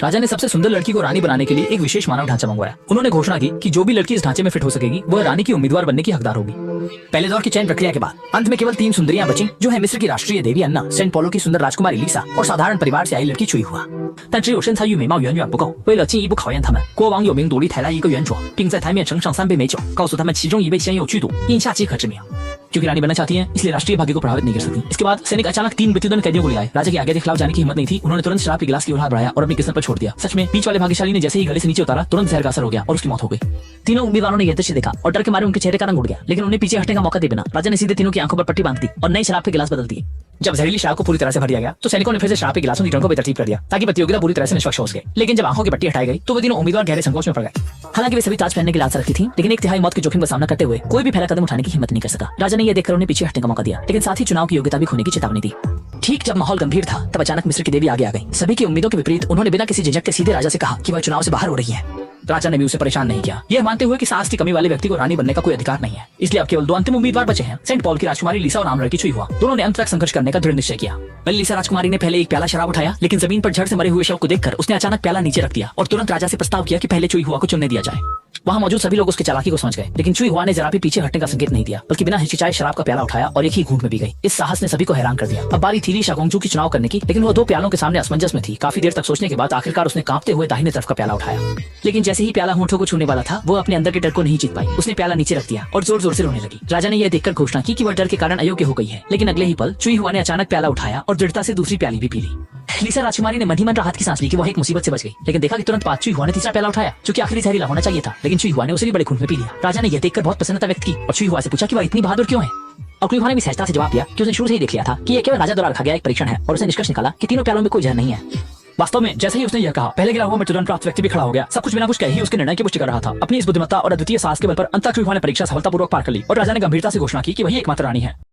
राजा ने सबसे सुंदर लड़की को रानी बनाने के लिए एक विशेष मानव ढांचा मंगवाया। उन्होंने घोषणा की कि जो भी लड़की इस ढांचे में फिट हो सकेगी वह रानी की उम्मीदवार बनने की हकदार होगी। पहले दौर की चयन प्रक्रिया के बाद अंत में केवल 3 सुंदरियां बची, जो है मिस्र की राष्ट्रीय देवी अन्ना, सेंट पोलो की सुंदर राजकुमारी लीसा और साधारण परिवार से आई लड़की चुई हुआ। 但只有身材与美貌远远不够。为了进一步考验他们，国王有名独立抬来一个圆桌，并在台面盛上3杯美酒，告诉他们其中一位先有剧毒，印下即可致命。क्योंकि रानी बनना चाहती हैं, इसलिए राष्ट्रीय भाग्य को प्रभावित नहीं कर सकती। इसके बाद सैनिक अचानक 3 मृत्युदंड कैदियों को ले आए। राजा के आगे के खिलाफ जाने की हिम्मत नहीं थी। उन्होंने तुरंत शराब के गिलास की ओर हाथ बढ़ाया और अपनी किस्मत पर छोड़ दिया। सच में बीच वाले भाग्यशाली ने जैसे ही गले से नीचे उतारा, तुरंत जहर का असर हो गया और उसकी मौत हो गई। तीनों उम्मीदवारों ने यह दृश्य देखा और डर के मारे उनके चेहरे का रंग उड़ गया, लेकिन उन्हें पीछे हटने का मौका दे बिना राजा ने सीधे तीनों की आंखों पर पट्टी बांध दी और नए शराब के गिलास बदल दिए। जब जहरीली शराब को पूरी तरह से भर दिया गया तो सैनिकों ने फिर से शराब के गिलासों की टर्न को बेतरतीब कर दिया ताकि प्रतियोगिता पूरी तरह से निष्पक्ष हो सके। लेकिन जब आंखों की पट्टी हटाई गई तो वो तीनों उम्मीदवार गहरे संकोच में पड़ गए। हालांकि वे सभी ताज पहनने की लालसा रखती थी, लेकिन एक तिहाई मौत के जोखिम का सामना करते हुए कोई भी पहला कदम उठाने की हिम्मत नहीं कर सका। राजा ने यह देखकर उन्हें पीछे हटने का मौका दिया, लेकिन साथ ही चुनाव की योग्यता भी खोने की चेतावनी दी। ठीक जब माहौल गंभीर था तब अचानक मिस्र की देवी आगे आ गई। सभी की उम्मीदों के विपरीत उन्होंने बिना किसी झिझक के सीधे राजा से कहा कि वह चुनाव से बाहर हो रही है। राजा ने भी उसे परेशान नहीं किया, यह मानते हुए कि साहस की कमी वाले व्यक्ति को रानी बनने का कोई अधिकार नहीं है। इसलिए अब केवल 2 अंतिम उम्मीदवार बचे हैं, सेंट पॉल की राजकुमारी लीसा और आम लड़की चुई हुआ। दोनों ने अंत तक संघर्ष करने का दृढ़ निश्चय किया। पहले लीसा राजकुमारी ने पहले एक प्याला शराब उठाया, लेकिन जमीन पर जड़ से मरे हुए शव को देखकर उसने अचानक प्याला नीचे रख दिया और तुरंत राजा से प्रस्ताव किया कि पहले चुई हुआ को चुनने दिया जाए। वहाँ मौजूद सभी लोग उसकी चालाकी को समझ गए, लेकिन चुई हुआ ने जरा भी पीछे हटने का संकेत नहीं दिया, बल्कि बिना हिचकिचाए शराब का प्याला उठाया और एक ही घूंट में पी गई। इस साहस ने सभी को हैरान कर दिया। अब बारी थी ली शागोंगचू की चुनाव करने की, लेकिन वो 2 प्यालों के सामने असमंजस में थी। काफी देर तक सोचने के बाद आखिरकार उसने कांपते हुए दाहिने तरफ का प्याला उठाया, लेकिन जैसे ही प्याला होंठों को छूने वाला था वो अपने अंदर के डर को नहीं जीत पाई। उसने प्याला नीचे रख दिया और जोर जोर से रोने लगी। राजा ने यह देखकर घोषणा की कि वह डर के कारण अयोग्य हो गई है, लेकिन अगले ही पल चुई हुआ ने अचानक प्याला उठाया और दृढ़ता से दूसरी प्याली भी पी ली। लीसा राजकुमारी ने मन ही मन राहत की सांस ली कि वह एक मुसीबत से बच गई, लेकिन देखा कि तुरंत बाद चुई हुआ ने तीसरा प्याला उठाया, जो कि आखिरी जहरीला होना चाहिए था, लेकिन चुई हुआ ने उसे भी बड़े खून में पी लिया। राजा ने यह देखकर बहुत प्रसन्नता व्यक्त की और चुई हुआ से पूछा कि वह इतनी बहादुर क्यों है। और चुई हुआ ने भी सहजता से जवाब दिया कि उसने शुरू से ही देख लिया था कि यह केवल राजा द्वारा रखा गया एक परीक्षण है, और उसने निष्कर्ष निकाला कि तीनों प्यालों में कोई जहर नहीं है। वास्तव में जैसे ही उसने यह कहा, पहले गिरा हुआ मृत्युदंड प्राप्त व्यक्ति भी खड़ा हो गया। सब कुछ बिना कुछ कहे ही उसके निर्णय की पुष्टि कर रहा था। अपनी इस बुद्धिमत्ता और अद्वितीय साहस के बल पर अंततः चुई हुआ ने परीक्षा सफलतापूर्वक पार कर ली और राजा ने गंभीरता से घोषणा की कि वही एकमात्र रानी है।